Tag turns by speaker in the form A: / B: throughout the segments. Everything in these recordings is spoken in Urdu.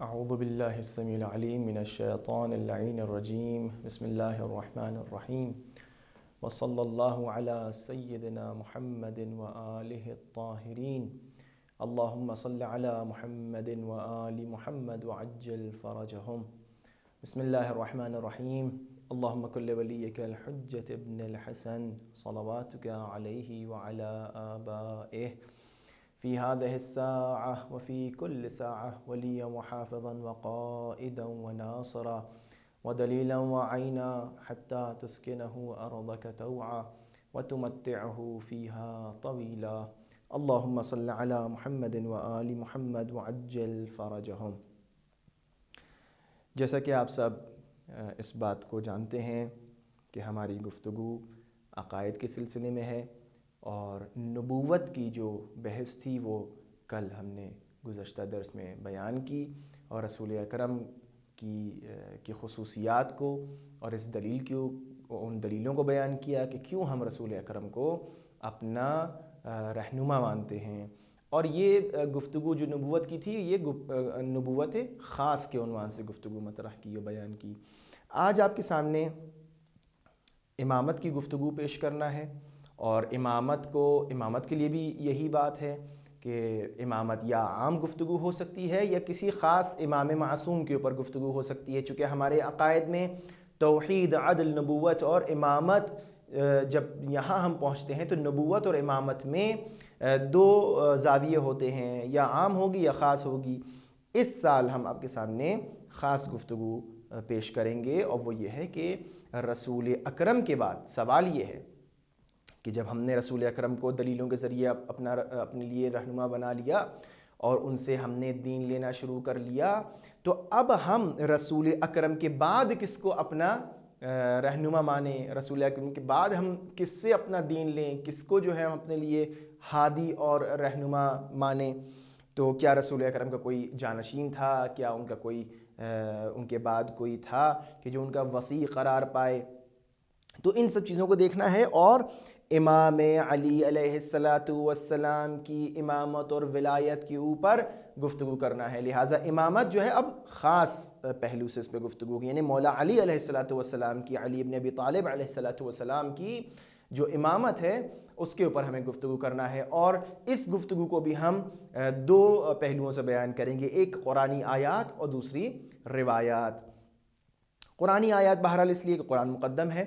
A: اعوذ باللہ السمیع العلیم من الشیطان اللعین الرجیم بسم اللہ الرحمن الرحیم وصلی اللہ علی سیدنا محمد وآلہ الطاہرین اللہم صل علی محمد وآل محمد وعجل فرجہم بسم اللہ الرحمن الرحیم اللہم کل ولیک الحجة ابن الحسن صلواتک علیہ وعلی آبائہ في هذه الساعة وفي كل ساعة وليا وحافظا وقائدا وناصرا ودليلا وعينا حتى تسكنه أرضك توعا وتمتعه فيها طويلا اللهم صل على محمد وآل محمد وعجل فرجهم۔ جیسا کہ آپ سب اس بات کو جانتے ہیں کہ ہماری گفتگو عقائد کے سلسلے میں ہے، اور نبوت کی جو بحث تھی وہ کل ہم نے گزشتہ درس میں بیان کی، اور رسول اکرم کی خصوصیات کو اور اس دلیل کی ان دلیلوں کو بیان کیا کہ کیوں ہم رسول اکرم کو اپنا رہنما مانتے ہیں۔ اور یہ گفتگو جو نبوت کی تھی یہ نبوت خاص کے عنوان سے گفتگو مطرح کی اور بیان کی۔ آج آپ کے سامنے امامت کی گفتگو پیش کرنا ہے، اور امامت کے لیے بھی یہی بات ہے کہ امامت یا عام گفتگو ہو سکتی ہے یا کسی خاص امام معصوم کے اوپر گفتگو ہو سکتی ہے، چونکہ ہمارے عقائد میں توحید، عدل، نبوت اور امامت جب یہاں ہم پہنچتے ہیں تو نبوت اور امامت میں دو زاویے ہوتے ہیں، یا عام ہوگی یا خاص ہوگی۔ اس سال ہم آپ کے سامنے خاص گفتگو پیش کریں گے، اور وہ یہ ہے کہ رسول اکرم کے بعد سوال یہ ہے کہ جب ہم نے رسول اکرم کو دلیلوں کے ذریعے اپنے لیے رہنما بنا لیا اور ان سے ہم نے دین لینا شروع کر لیا، تو اب ہم رسول اکرم کے بعد کس کو اپنا رہنما مانیں؟ رسول اکرم کے بعد ہم کس سے اپنا دین لیں؟ کس کو جو ہے ہم اپنے لیے ہادی اور رہنما مانیں؟ تو کیا رسول اکرم کا کوئی جانشین تھا؟ کیا ان کا کوئی ان کے بعد کوئی تھا کہ جو ان کا وصی قرار پائے؟ تو ان سب چیزوں کو دیکھنا ہے، اور امام علی علیہ السلام کی امامت اور ولایت کے اوپر گفتگو کرنا ہے۔ لہٰذا امامت جو ہے اب خاص پہلو سے اس پہ گفتگو کی، یعنی مولا علی علیہ السلام کی، علی ابن ابی طالب علیہ السلام کی جو امامت ہے اس کے اوپر ہمیں گفتگو کرنا ہے۔ اور اس گفتگو کو بھی ہم دو پہلوؤں سے بیان کریں گے، ایک قرآنی آیات اور دوسری روایات۔ قرآنی آیات بہرحال اس لیے کہ قرآن مقدم ہے،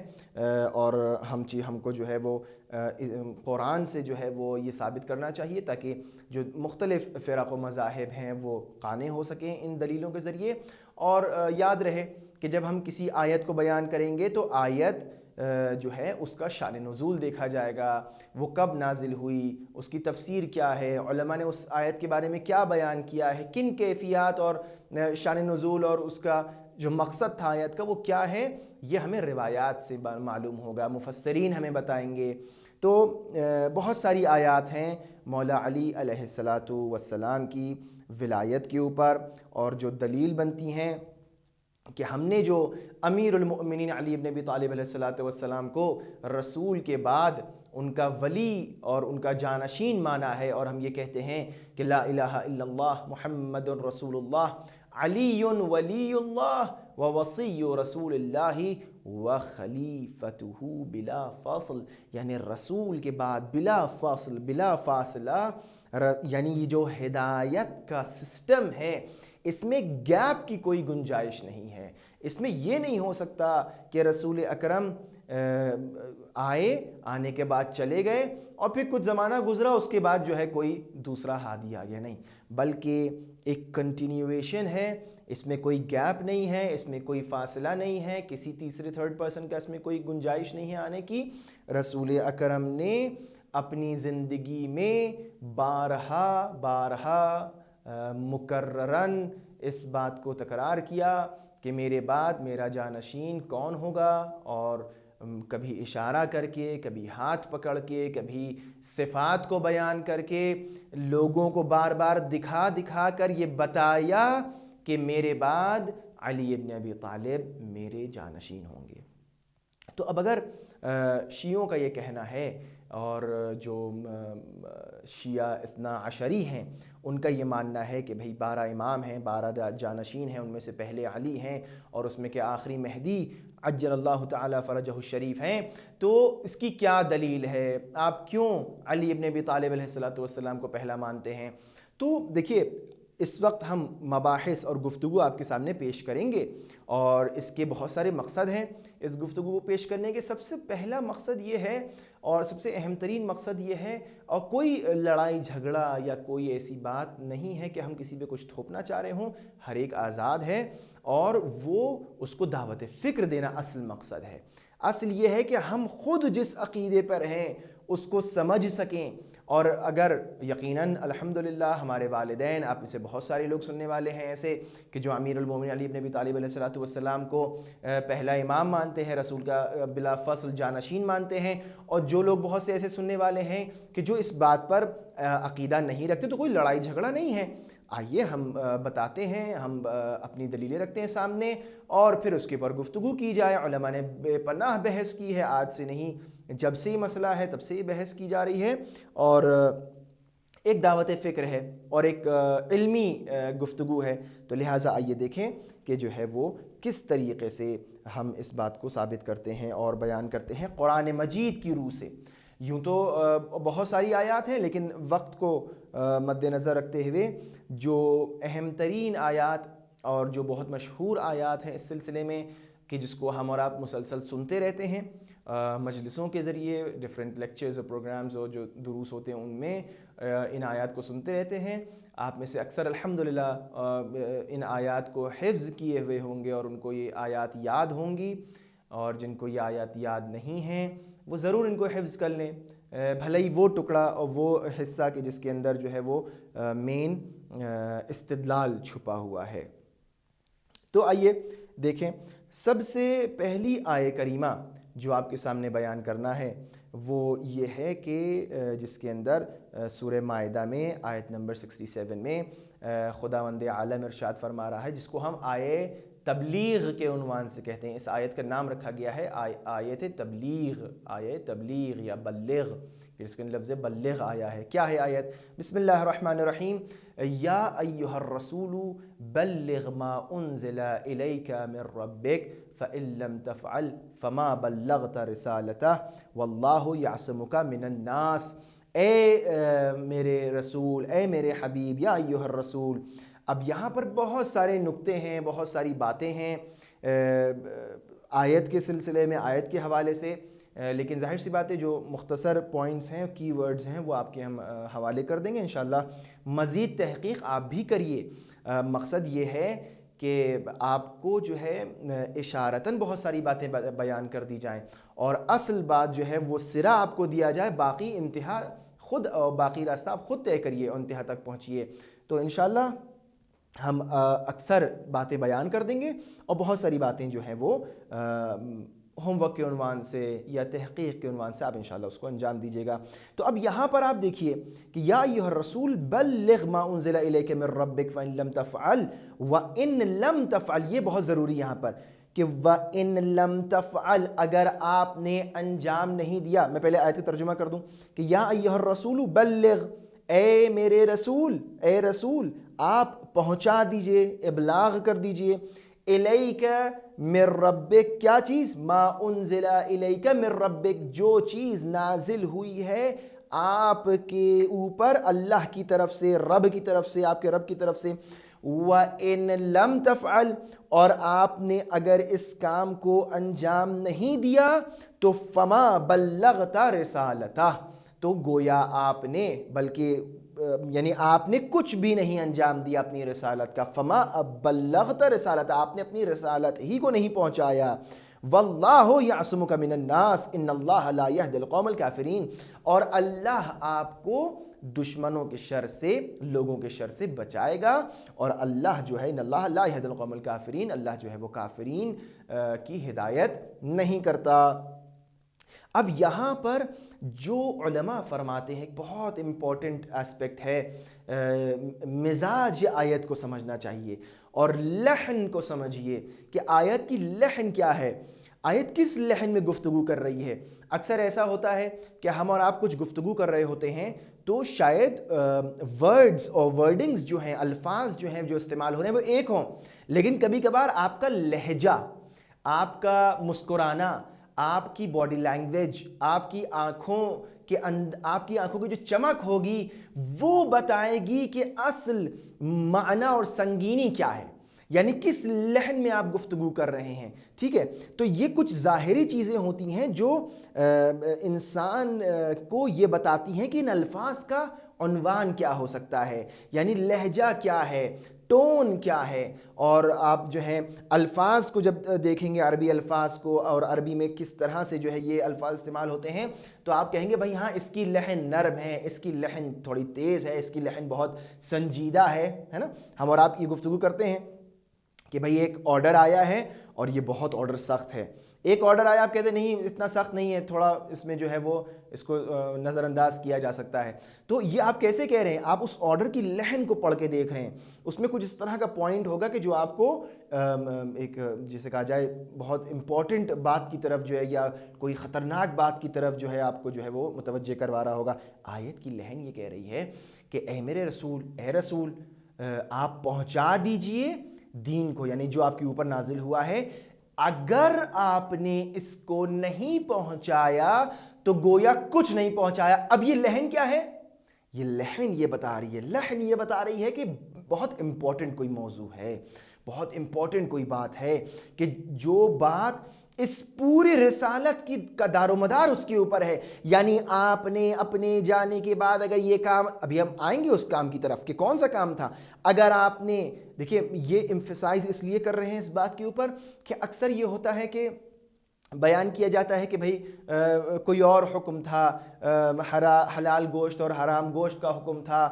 A: اور ہم کو جو ہے وہ قرآن سے جو ہے وہ یہ ثابت کرنا چاہیے تاکہ جو مختلف فرق و مذاہب ہیں وہ قانع ہو سکیں ان دلیلوں کے ذریعے۔ اور یاد رہے کہ جب ہم کسی آیت کو بیان کریں گے تو آیت جو ہے اس کا شان نزول دیکھا جائے گا، وہ کب نازل ہوئی، اس کی تفسیر کیا ہے، علماء نے اس آیت کے بارے میں کیا بیان کیا ہے، کن کیفیات اور شان نزول اور اس کا جو مقصد تھا آیت کا وہ کیا ہے، یہ ہمیں روایات سے معلوم ہوگا، مفسرین ہمیں بتائیں گے۔ تو بہت ساری آیات ہیں مولا علی علیہ السلام کی ولایت کے اوپر، اور جو دلیل بنتی ہیں کہ ہم نے جو امیر المؤمنین علی ابن ابی طالب علیہ السلام کو رسول کے بعد ان کا ولی اور ان کا جانشین مانا ہے، اور ہم یہ کہتے ہیں کہ لا الہ الا اللہ محمد رسول اللہ علی ولی اللہ ووصی رسول اللہ وخلیفتہ بلا فاصل، یعنی رسول کے بعد بلا فاصلہ، یعنی یہ جو ہدایت کا سسٹم ہے اس میں گیپ کی کوئی گنجائش نہیں ہے۔ اس میں یہ نہیں ہو سکتا کہ رسول اکرم آنے کے بعد چلے گئے اور پھر کچھ زمانہ گزرا اس کے بعد جو ہے کوئی دوسرا ہادی آ گیا، نہیں، بلکہ ایک کنٹینیویشن ہے، اس میں کوئی گیپ نہیں ہے، اس میں کوئی فاصلہ نہیں ہے، کسی تیسرے تھرڈ پرسن کا اس میں کوئی گنجائش نہیں ہے آنے کی۔ رسول اکرم نے اپنی زندگی میں بارہا مکررن اس بات کو تکرار کیا کہ میرے بعد میرا جانشین کون ہوگا، اور کبھی اشارہ کر کے، کبھی ہاتھ پکڑ کے، کبھی صفات کو بیان کر کے لوگوں کو بار بار دکھا دکھا کر یہ بتایا کہ میرے بعد علی ابن ابی طالب میرے جانشین ہوں گے۔ تو اب اگر شیعوں کا یہ کہنا ہے، اور جو شیعہ اثنا عشری ہیں ان کا یہ ماننا ہے کہ بھئی 12 امام ہیں، 12 جانشین ہیں، ان میں سے پہلے علی ہیں اور اس میں کہ آخری مہدی عجل اللہ تعالی فرجہ الشریف ہیں، تو اس کی کیا دلیل ہے؟ آپ کیوں علی ابن ابی طالب علیہ السلام کو پہلا مانتے ہیں؟ تو دیکھیے، اس وقت ہم مباحث اور گفتگو آپ کے سامنے پیش کریں گے، اور اس کے بہت سارے مقصد ہیں اس گفتگو کو پیش کرنے کے۔ سب سے پہلا مقصد یہ ہے، اور سب سے اہم ترین مقصد یہ ہے، اور کوئی لڑائی جھگڑا یا کوئی ایسی بات نہیں ہے کہ ہم کسی پہ کچھ تھوپنا چاہ رہے ہوں، ہر ایک آزاد ہے، اور وہ اس کو دعوت فکر دینا اصل مقصد ہے۔ اصل یہ ہے کہ ہم خود جس عقیدے پر ہیں اس کو سمجھ سکیں، اور اگر یقیناً الحمدللہ ہمارے والدین، آپ میں سے بہت سارے لوگ سننے والے ہیں ایسے کہ جو امیر المومنین علی ابن ابی طالب علیہ السلام کو پہلا امام مانتے ہیں، رسول کا بلا فصل جانشین مانتے ہیں، اور جو لوگ بہت سے ایسے سننے والے ہیں کہ جو اس بات پر عقیدہ نہیں رکھتے، تو کوئی لڑائی جھگڑا نہیں ہے۔ آئیے ہم بتاتے ہیں، ہم اپنی دلیلیں رکھتے ہیں سامنے، اور پھر اس کے اوپر گفتگو کی جائے۔ علماء نے بے پناہ بحث کی ہے، آج سے نہیں، جب سے یہ مسئلہ ہے تب سے یہ بحث کی جا رہی ہے، اور ایک دعوت فکر ہے اور ایک علمی گفتگو ہے۔ تو لہٰذا آئیے دیکھیں کہ جو ہے وہ کس طریقے سے ہم اس بات کو ثابت کرتے ہیں اور بیان کرتے ہیں قرآن مجید کی روح سے۔ یوں تو بہت ساری آیات ہیں، لیکن وقت کو مد نظر رکھتے ہوئے جو اہم ترین آیات اور جو بہت مشہور آیات ہیں اس سلسلے میں، کہ جس کو ہم اور آپ مسلسل سنتے رہتے ہیں مجلسوں کے ذریعے، ڈیفرنٹ لیکچرز اور پروگرامز اور جو دروس ہوتے ہیں ان میں ان آیات کو سنتے رہتے ہیں۔ آپ میں سے اکثر الحمدللہ ان آیات کو حفظ کیے ہوئے ہوں گے اور ان کو یہ آیات یاد ہوں گی، اور جن کو یہ آیات یاد نہیں ہیں وہ ضرور ان کو حفظ کر لیں، بھلے ہی وہ ٹکڑا اور وہ حصہ کہ جس کے اندر جو ہے وہ مین استدلال چھپا ہوا ہے۔ تو آئیے دیکھیں، سب سے پہلی آیہ کریمہ جو آپ کے سامنے بیان کرنا ہے وہ یہ ہے کہ جس کے اندر سورہ مائدہ میں آیت نمبر 67 میں خداوند عالم ارشاد فرما رہا ہے، جس کو ہم آیہ تبلیغ کے عنوان سے کہتے ہیں۔ اس آیت کا نام رکھا گیا ہے آیت تبلیغ، آیت تبلیغ یا بلغ، پھر اس کے لفظ بلغ آیا ہے۔ کیا ہے آیت؟ بسم اللہ الرحمن الرحیم، یا ایہا الرسول بلغ ما انزل الیک من ربک فإن لم تفعل فما بلغت رسالتہ واللہ یعصمک من الناس۔ اے میرے رسول، اے میرے حبیب، یا ایہا الرسول۔ اب یہاں پر بہت سارے نکتے ہیں، بہت ساری باتیں ہیں آیت کے سلسلے میں، آیت کے حوالے سے، لیکن ظاہر سی بات ہے جو مختصر پوائنٹس ہیں، کی ورڈز ہیں، وہ آپ کے ہم حوالے کر دیں گے انشاءاللہ۔ مزید تحقیق آپ بھی کریے، مقصد یہ ہے کہ آپ کو جو ہے اشارتاً بہت ساری باتیں بیان کر دی جائیں، اور اصل بات جو ہے وہ سرا آپ کو دیا جائے، باقی انتہا خود، باقی راستہ آپ خود طے کریے اور انتہا تک پہنچیے۔ تو انشاءاللہ ہم اکثر باتیں بیان کر دیں گے، اور بہت ساری باتیں جو ہیں وہ ہوم ورک کے عنوان سے یا تحقیق کے عنوان سے آپ انشاءاللہ اس کو انجام دیجیے گا۔ تو اب یہاں پر آپ دیکھیے کہ یا ایھا الرسول بلغ ما انزل الیک من ربک فإن لم تفعل وإن لم تفعل، یہ بہت ضروری یہاں پر کہ وإن لم تفعل، اگر آپ نے انجام نہیں دیا۔ میں پہلے آیت کا ترجمہ کر دوں کہ یا ایھا الرسول بلغ، اے میرے رسول، اے رسول آپ پہنچا دیجئے، ابلاغ کر دیجئے، الیک من ربک، کیا چیز؟ ما انزل الیک من ربک، جو چیز نازل ہوئی ہے آپ کے اوپر اللہ کی طرف سے، رب کی طرف سے، آپ کے رب کی طرف سے۔ وَإِن لَمْ تَفْعَلْ، اور آپ نے اگر اس کام کو انجام نہیں دیا تو فَمَا بَلَّغْتَ رِسَالَتَهْ، تو گویا آپ نے، بلکہ یعنی آپ نے کچھ بھی نہیں انجام دیا اپنی رسالت کا۔ فما بلغت رسالت، آپ نے اپنی رسالت ہی کو نہیں پہنچایا۔ واللہ یعصمک من الناس ان اللہ لا یہدی القوم الکافرین، اور اللہ آپ کو دشمنوں کے شر سے، لوگوں کے شر سے بچائے گا، اور اللہ جو ہے ان اللہ لا یہدی القوم الکافرین، اللہ جو ہے وہ کافرین کی ہدایت نہیں کرتا۔ اب یہاں پر جو علماء فرماتے ہیں، بہت امپورٹنٹ ایسپیکٹ ہے، مزاج آیت کو سمجھنا چاہیے اور لحن کو سمجھیے کہ آیت کی لحن کیا ہے، آیت کس لحن میں گفتگو کر رہی ہے۔ اکثر ایسا ہوتا ہے کہ ہم اور آپ کچھ گفتگو کر رہے ہوتے ہیں تو شاید ورڈز اور ورڈنگز جو ہیں، الفاظ جو ہیں جو استعمال ہو رہے ہیں وہ ایک ہوں، لیکن کبھی کبھار آپ کا لہجہ، آپ کا مسکرانا، آپ کی باڈی لینگویج، آپ کی آنکھوں کی جو چمک ہوگی وہ بتائے گی کہ اصل معنی اور سنگینی کیا ہے، یعنی کس لحن میں آپ گفتگو کر رہے ہیں، ٹھیک ہے۔ تو یہ کچھ ظاہری چیزیں ہوتی ہیں جو انسان کو یہ بتاتی ہیں کہ ان الفاظ کا عنوان کیا ہو سکتا ہے، یعنی لہجہ کیا ہے، ٹون کیا ہے۔ اور آپ جو ہے الفاظ کو جب دیکھیں گے، عربی الفاظ کو، اور عربی میں کس طرح سے جو ہے یہ الفاظ استعمال ہوتے ہیں، تو آپ کہیں گے بھائی ہاں اس کی لحن نرم ہے، اس کی لحن تھوڑی تیز ہے، اس کی لحن بہت سنجیدہ ہے نا۔ ہم اور آپ یہ گفتگو کرتے ہیں کہ بھئی ایک آرڈر آیا ہے اور یہ بہت آرڈر سخت ہے، ایک آرڈر آیا آپ کہتے ہیں نہیں اتنا سخت نہیں ہے، تھوڑا اس میں جو ہے وہ اس کو نظر انداز کیا جا سکتا ہے۔ تو یہ آپ کیسے کہہ رہے ہیں؟ آپ اس آرڈر کی لحن کو پڑھ کے دیکھ رہے ہیں، اس میں کچھ اس طرح کا پوائنٹ ہوگا کہ جو آپ کو ایک جیسے کہا جائے بہت امپورٹنٹ بات کی طرف جو ہے یا کوئی خطرناک بات کی طرف جو ہے آپ کو جو ہے وہ متوجہ کروا رہا ہوگا۔ آیت کی لحن یہ کہہ رہی ہے کہ اے میرے رسول، اے رسول آپ پہنچا دیجئے دین کو، یعنی جو آپ کے اوپر نازل ہوا ہے، اگر آپ نے اس کو نہیں پہنچایا تو گویا کچھ نہیں پہنچایا۔ اب یہ لحن کیا ہے؟ یہ لحن یہ بتا رہی ہے کہ بہت امپورٹنٹ کوئی موضوع ہے، بہت امپورٹنٹ کوئی بات ہے، کہ جو بات اس پوری رسالت کی کا دار و مدار اس کے اوپر ہے، یعنی آپ نے اپنے جانے کے بعد اگر یہ کام، ابھی ہم آئیں گے اس کام کی طرف کہ کون سا کام تھا، اگر آپ نے دیکھیے یہ ایمفیسائز اس لیے کر رہے ہیں اس بات کے اوپر کہ اکثر یہ ہوتا ہے کہ بیان کیا جاتا ہے کہ بھئی کوئی اور حکم تھا، حلال گوشت اور حرام گوشت کا حکم تھا،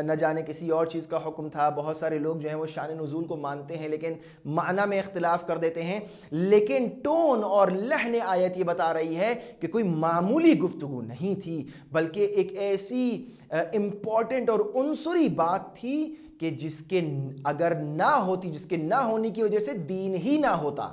A: نہ جانے کسی اور چیز کا حکم تھا۔ بہت سارے لوگ جو ہیں وہ شان نزول کو مانتے ہیں لیکن معنی میں اختلاف کر دیتے ہیں، لیکن ٹون اور لحن آیت یہ بتا رہی ہے کہ کوئی معمولی گفتگو نہیں تھی، بلکہ ایک ایسی امپورٹنٹ اور عنصری بات تھی کہ جس کے اگر نہ ہوتی، جس کے نہ ہونے کی وجہ سے دین ہی نہ ہوتا۔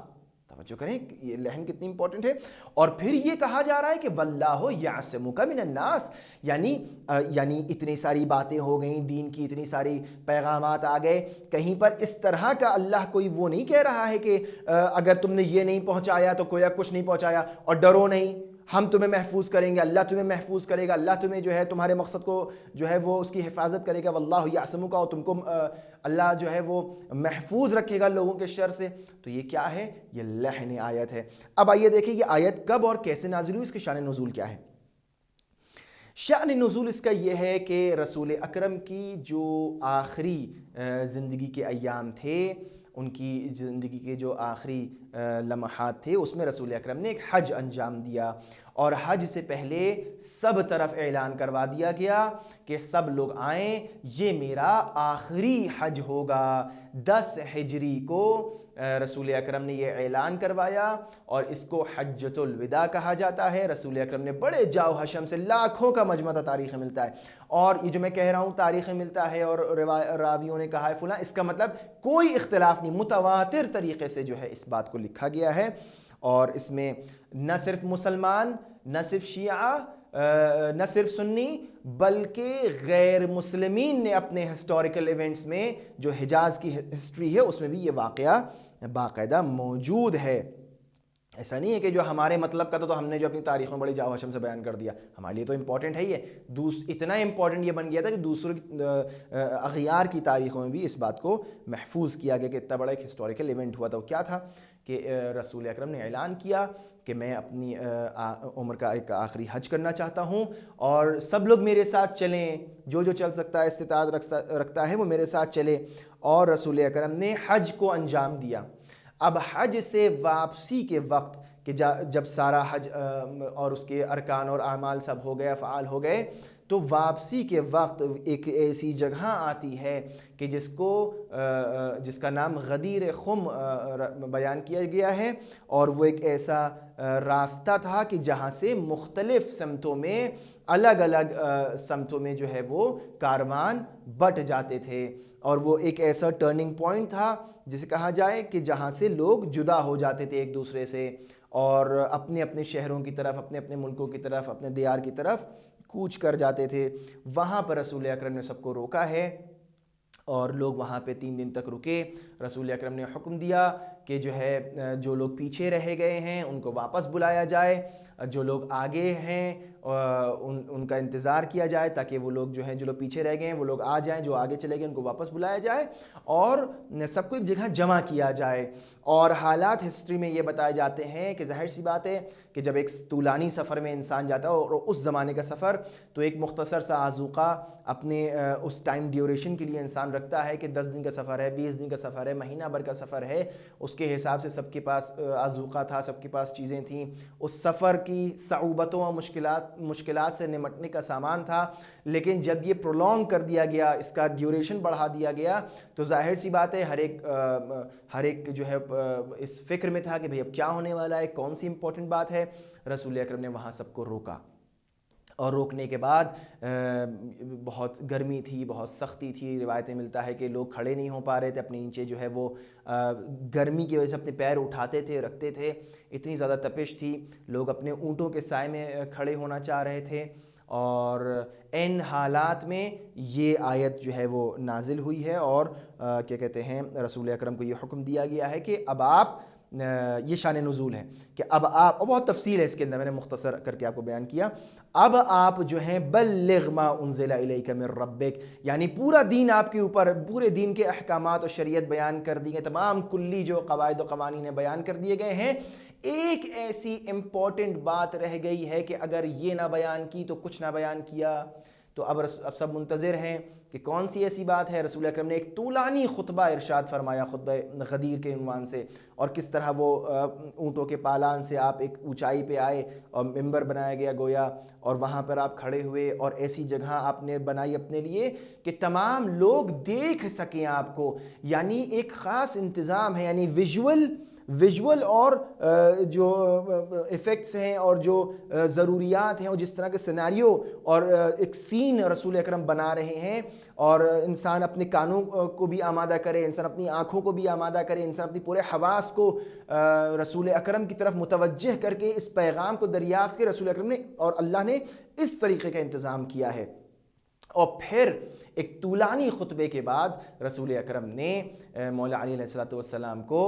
A: توجہ کریں یہ لحن کتنی امپورٹنٹ ہے۔ اور پھر یہ کہا جا رہا ہے کہ واللہ یعصمک من الناس، یعنی اتنی ساری باتیں ہو گئیں، دین کی اتنی ساری پیغامات آ گئے، کہیں پر اس طرح کا اللہ کوئی وہ نہیں کہہ رہا ہے کہ اگر تم نے یہ نہیں پہنچایا تو کوئی کچھ نہیں پہنچایا، اور ڈرو نہیں، ہم تمہیں محفوظ کریں گے، اللہ تمہیں محفوظ کرے گا، اللہ تمہیں جو ہے تمہارے مقصد کو جو ہے وہ اس کی حفاظت کرے گا، واللہ یعصمک، اور تم کو اللہ جو ہے وہ محفوظ رکھے گا لوگوں کے شر سے۔ تو یہ کیا ہے؟ یہ لحن آیت ہے۔ اب آئیے دیکھیں یہ آیت کب اور کیسے نازل ہوئی، اس کی شان نزول کیا ہے۔ شان نزول اس کا یہ ہے کہ رسول اکرم کی جو آخری زندگی کے ایام تھے، ان کی زندگی کے جو آخری لمحات تھے، اس میں رسول اکرم نے ایک حج انجام دیا، اور حج سے پہلے سب طرف اعلان کروا دیا گیا کہ سب لوگ آئیں، یہ میرا آخری حج ہوگا۔ 10 ہجری کو رسول اکرم نے یہ اعلان کروایا، اور اس کو حجۃ الوداع کہا جاتا ہے۔ رسول اکرم نے بڑے جاؤ حشم سے، لاکھوں کا مجمع تاریخ ملتا ہے، اور یہ جو میں کہہ رہا ہوں تاریخ ملتا ہے اور راویوں نے کہا ہے فلاں، اس کا مطلب کوئی اختلاف نہیں، متواتر طریقے سے جو ہے اس بات کو لکھا گیا ہے۔ اور اس میں نہ صرف مسلمان، نہ صرف شیعہ، نہ صرف سنی، بلکہ غیر مسلمین نے اپنے ہسٹوریکل ایونٹس میں جو حجاز کی ہسٹری ہے اس میں بھی یہ واقعہ باقاعدہ موجود ہے۔ ایسا نہیں ہے کہ جو ہمارے مطلب کا تو ہم نے جو اپنی تاریخ میں بڑی جاو حشم سے بیان کر دیا، ہمارے لیے تو امپورٹنٹ ہے یہ، اتنا امپورٹنٹ یہ بن گیا تھا کہ دوسروں کی اغیار کی تاریخوں میں بھی اس بات کو محفوظ کیا گیا کہ اتنا بڑا ایک ہسٹوریکل ایونٹ ہوا تھا۔ وہ کیا تھا کہ رسول اکرم نے اعلان کیا کہ میں اپنی عمر کا ایک آخری حج کرنا چاہتا ہوں، اور سب لوگ میرے ساتھ چلیں، جو چل سکتا ہے، استطاعت رکھتا ہے وہ میرے ساتھ چلے۔ اور رسول اکرم نے حج کو انجام دیا۔ اب حج سے واپسی کے وقت کہ جب سارا حج اور اس کے ارکان اور اعمال سب ہو گئے، فعال ہو گئے، تو واپسی کے وقت ایک ایسی جگہ آتی ہے کہ جس کا نام غدیر خم بیان کیا گیا ہے، اور وہ ایک ایسا راستہ تھا کہ جہاں سے مختلف سمتوں میں الگ الگ سمتوں میں جو ہے وہ کاروان بٹ جاتے تھے، اور وہ ایک ایسا ٹرننگ پوائنٹ تھا جسے کہا جائے کہ جہاں سے لوگ جدا ہو جاتے تھے ایک دوسرے سے، اور اپنے اپنے شہروں کی طرف، اپنے اپنے ملکوں کی طرف، اپنے دیار کی طرف کوچ کر جاتے تھے۔ وہاں پر رسول اکرم نے سب کو روکا ہے، اور لوگ وہاں پہ 3 دن تک رکے۔ رسول اکرم نے حکم دیا کہ جو ہے جو لوگ پیچھے رہ گئے ہیں ان کو واپس بلایا جائے، جو لوگ آگے ہیں ان کا انتظار کیا جائے، تاکہ وہ لوگ جو ہیں جو لوگ پیچھے رہ گئے ہیں وہ لوگ آ جائیں، جو آگے چلے گئے ان کو واپس بلایا جائے، اور سب کو ایک جگہ جمع کیا جائے۔ اور حالات ہسٹری میں یہ بتائے جاتے ہیں کہ ظاہر سی بات ہے کہ جب ایک طولانی سفر میں انسان جاتا ہے، اور اس زمانے کا سفر، تو ایک مختصر سا آذوقہ اپنے اس ٹائم ڈیوریشن کے لیے انسان رکھتا ہے کہ 10 دن کا سفر ہے، 20 دن کا سفر ہے، مہینہ بھر کا سفر ہے۔ اس کے حساب سے سب کے پاس آذوقہ تھا، سب کے پاس چیزیں تھیں، اس سفر کی صعوبتوں اور مشکلات سے نمٹنے کا سامان تھا۔ لیکن جب یہ پرولونگ کر دیا گیا، اس کا ڈیوریشن بڑھا دیا گیا، تو ظاہر سی بات ہے ہر ایک جو ہے اس فکر میں تھا کہ بھئی اب کیا ہونے والا ہے، کون سی امپورٹنٹ بات ہے۔ رسول اکرم نے وہاں سب کو روکا، اور روکنے کے بعد بہت گرمی تھی، بہت سختی تھی۔ روایتیں ملتا ہے کہ لوگ کھڑے نہیں ہو پا رہے تھے، اپنے نیچے جو ہے وہ گرمی کی وجہ سے اپنے پیر اٹھاتے تھے، رکھتے تھے، اتنی زیادہ تپش تھی۔ لوگ اپنے اونٹوں کے سائے میں کھڑے ہونا چاہ رہے تھے، اور ان حالات میں یہ آیت جو ہے وہ نازل ہوئی ہے، اور کیا کہتے ہیں، رسول اکرم کو یہ حکم دیا گیا ہے کہ اب آپ، یہ شان نزول ہے کہ اب آپ، اور بہت تفصیل ہے اس کے اندر، میں نے مختصر کر کے آپ کو بیان کیا، اب آپ جو ہیں بلغ ما انزل الیک من ربک، یعنی پورا دین آپ کے اوپر، پورے دین کے احکامات اور شریعت بیان کر دی گئے، تمام کلی جو قواعد و قوانین بیان کر دیے گئے ہیں۔ ایک ایسی امپورٹنٹ بات رہ گئی ہے کہ اگر یہ نہ بیان کی تو کچھ نہ بیان کیا، تو اب سب منتظر ہیں کہ کون سی ایسی بات ہے۔ رسول اکرم نے ایک طولانی خطبہ ارشاد فرمایا، خطبہ غدیر کے عنوان سے، اور کس طرح وہ اونٹوں کے پالان سے آپ ایک اونچائی پہ آئے، اور ممبر بنایا گیا گویا، اور وہاں پر آپ کھڑے ہوئے، اور ایسی جگہ آپ نے بنائی اپنے لیے کہ تمام لوگ دیکھ سکیں آپ کو، یعنی ایک خاص انتظام ہے، یعنی ویژول اور جو ایفیکٹس ہیں اور جو ضروریات ہیں، اور جس طرح کے سیناریو اور ایک سین رسول اکرم بنا رہے ہیں، اور انسان اپنے کانوں کو بھی آمادہ کرے، انسان اپنی آنکھوں کو بھی آمادہ کرے، انسان اپنی پورے حواس کو رسول اکرم کی طرف متوجہ کر کے اس پیغام کو دریافت کے رسول اکرم نے اور اللہ نے اس طریقے کا انتظام کیا ہے۔ اور پھر ایک طولانی خطبے کے بعد رسول اکرم نے مولا علی علیہ السلام کو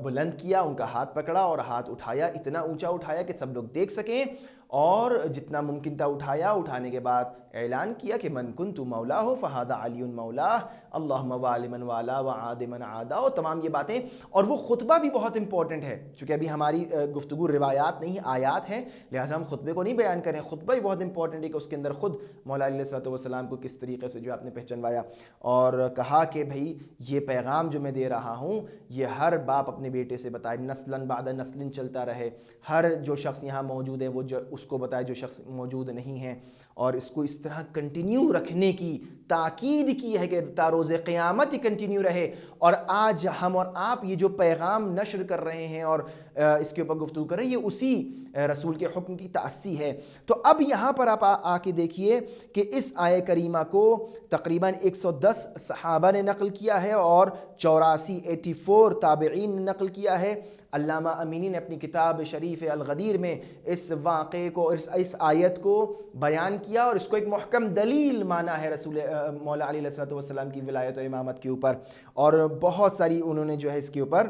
A: بلند کیا، ان کا ہاتھ پکڑا اور ہاتھ اٹھایا، اتنا اونچا اٹھایا کہ سب لوگ دیکھ سکیں، اور جتنا ممکن تھا اٹھایا۔ اٹھانے کے بعد اعلان کیا کہ من کنت مولاہ فہذا علی مولاہ، اللہم والی من والا وعاد من عادا، اور تمام یہ باتیں۔ اور وہ خطبہ بھی بہت امپورٹنٹ ہے، چونکہ ابھی ہماری گفتگو روایات نہیں آیات ہیں، لہٰذا ہم خطبے کو نہیں بیان کریں، خطبہ بھی بہت امپورٹنٹ ہے کہ اس کے اندر خود مولا علیہ السلام کو کس طریقے سے جو آپ نے پہچنوایا، اور کہا کہ بھئی یہ پیغام جو میں دے رہا ہوں یہ ہر باپ اپنے بیٹے سے بتائے، نسلاً بعد نسل چلتا رہے، ہر جو شخص یہاں موجود ہے وہ اس کو بتائے جو شخص موجود نہیں ہیں، اور اس کو اس طرح کنٹینیو رکھنے کی تاکید کی ہے کہ تا روز قیامت ہی کنٹینیو رہے۔ اور آج ہم اور آپ یہ جو پیغام نشر کر رہے ہیں اور اس کے اوپر گفتگو کر رہے ہیں، یہ اسی رسول کے حکم کی تعصی ہے۔ تو اب یہاں پر آپ آ کے دیکھیے کہ اس آیہ کریمہ کو تقریباً 110 صحابہ نے نقل کیا ہے، اور 84 تابعین نے نقل کیا ہے۔ علامہ امینی نے اپنی کتاب شریف الغدیر میں اس واقعے کو، اس آیت کو بیان کیا، اور اس کو ایک محکم دلیل مانا ہے رسول مولا علی علیہ السلام کی ولایت و امامت کے اوپر، اور بہت ساری انہوں نے جو ہے اس کے اوپر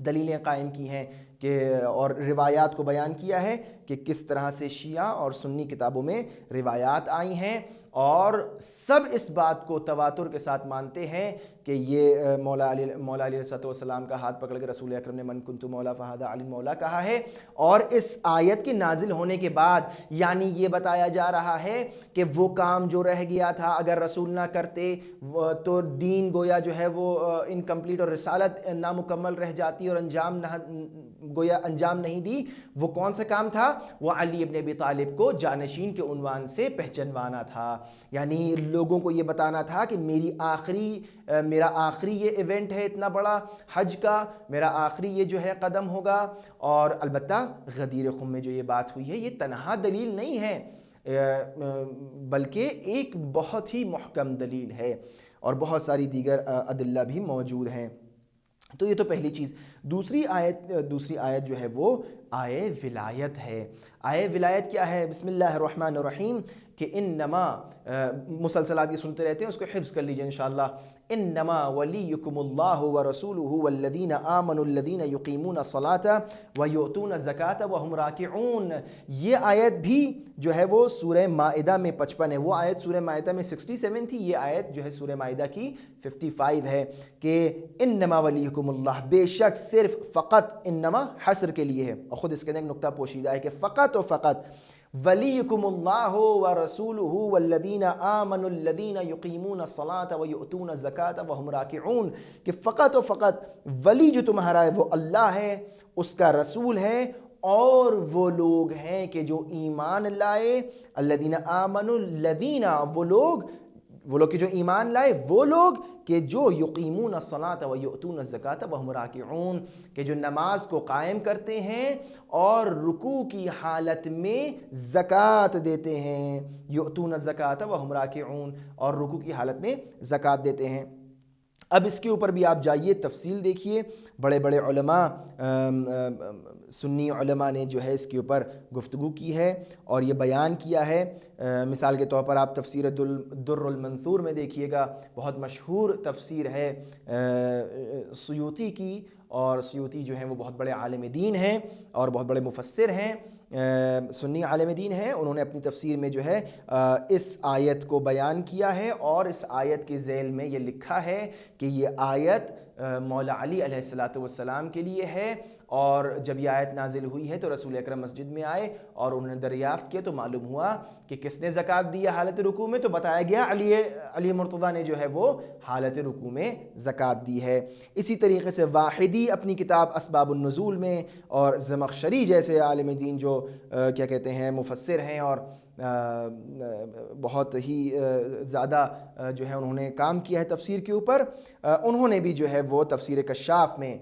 A: دلیلیں قائم کی ہیں کہ، اور روایات کو بیان کیا ہے کہ کس طرح سے شیعہ اور سنی کتابوں میں روایات آئی ہیں، اور سب اس بات کو تواتر کے ساتھ مانتے ہیں کہ یہ مولا علی علیہ السلام کا ہاتھ پکڑ کے رسول اکرم نے من کنت مولا فہذا علی مولا کہا ہے، اور اس آیت کے نازل ہونے کے بعد یعنی یہ بتایا جا رہا ہے کہ وہ کام جو رہ گیا تھا اگر رسول نہ کرتے تو دین گویا جو ہے وہ انکمپلیٹ اور رسالت نامکمل رہ جاتی اور انجام نہیں دی۔ وہ کون سا کام تھا؟ وہ علی ابن ابی طالب کو جانشین کے عنوان سے پہچنوانا تھا، یعنی لوگوں کو یہ بتانا تھا کہ میرا آخری یہ ایونٹ ہے اتنا بڑا حج کا، میرا آخری یہ جو ہے قدم ہوگا۔ اور البتہ غدیر خم میں جو یہ بات ہوئی ہے یہ تنہا دلیل نہیں ہے بلکہ ایک بہت ہی محکم دلیل ہے، اور بہت ساری دیگر ادلہ بھی موجود ہیں۔ تو یہ تو پہلی چیز۔ دوسری آیت جو ہے وہ آیے ولایت ہے۔ آیے ولایت کیا ہے؟ بسم اللہ الرحمن الرحیم، کہ انما، مسلسل آپ یہ سنتے رہتے ہیں، اس کو حفظ کر لیجئے انشاءاللہ۔ انما ولیکم اللہ ورسولہ والذین آمنوا الذین یقیمون الصلاۃ ویؤتون الزکاۃ وہم راکعون۔ یہ آیت بھی جو ہے وہ سورہ مائدہ میں 55 ہے، وہ آیت سورہ مائدہ میں 67 تھی، یہ آیت جو ہے سورہ مائدہ کی 55 ہے کہ انما ولیکم اللہ، بے شک صرف فقط، انما حصر کے لیے ہے، اور خود اس کے اندر ایک نقطہ پوشیدہ ہے کہ فقط و فقط ولیکم اللہ ورسولہ والذین آمنوا الذین یقیمون الصلاۃ ویؤتون الزکاۃ وہم راکعون، کہ فقط و فقط ولی جو تمہارا ہے وہ اللہ ہے، اس کا رسول ہے، اور وہ لوگ ہیں کہ جو ایمان لائے، الذین آمنوا الذین، وہ لوگ کہ جو ایمان لائے، وہ لوگ کہ جو یقیمون الصلاۃ ویؤتون الزکاۃ وہم راکعون، کہ جو نماز کو قائم کرتے ہیں اور رکوع کی حالت میں زکوٰۃ دیتے ہیں، یؤتون الزکاۃ وہم راکعون، اور رکوع کی حالت میں زکوٰۃ دیتے ہیں۔ اب اس کے اوپر بھی آپ جائیے، تفصیل دیکھیے، بڑے بڑے علماء، سنی علماء نے جو ہے اس کے اوپر گفتگو کی ہے اور یہ بیان کیا ہے۔ مثال کے طور پر آپ تفسیر در المنثور میں دیکھیے گا، بہت مشہور تفسیر ہے سیوطی کی، اور سیوطی جو ہیں وہ بہت بڑے عالم دین ہیں اور بہت بڑے مفسر ہیں، سنی عالم دین ہیں۔ انہوں نے اپنی تفسیر میں جو ہے اس آیت کو بیان کیا ہے، اور اس آیت کے ذیل میں یہ لکھا ہے کہ یہ آیت مولا علی علیہ السلام کے لیے ہے، اور جب یہ آیت نازل ہوئی ہے تو رسول اکرم مسجد میں آئے اور انہوں نے دریافت کیا تو معلوم ہوا کہ کس نے زکوٰۃ دی حالت رکوع میں، تو بتایا گیا علی مرتضیٰ نے جو ہے وہ حالت رکوع میں زکوٰۃ دی ہے۔ اسی طریقے سے واحدی اپنی کتاب اسباب النزول میں، اور زمخشری جیسے عالم دین جو کیا کہتے ہیں مفسر ہیں اور بہت ہی زیادہ جو ہے انہوں نے کام کیا ہے تفسیر کے اوپر، انہوں نے بھی جو ہے وہ تفسیر کشاف میں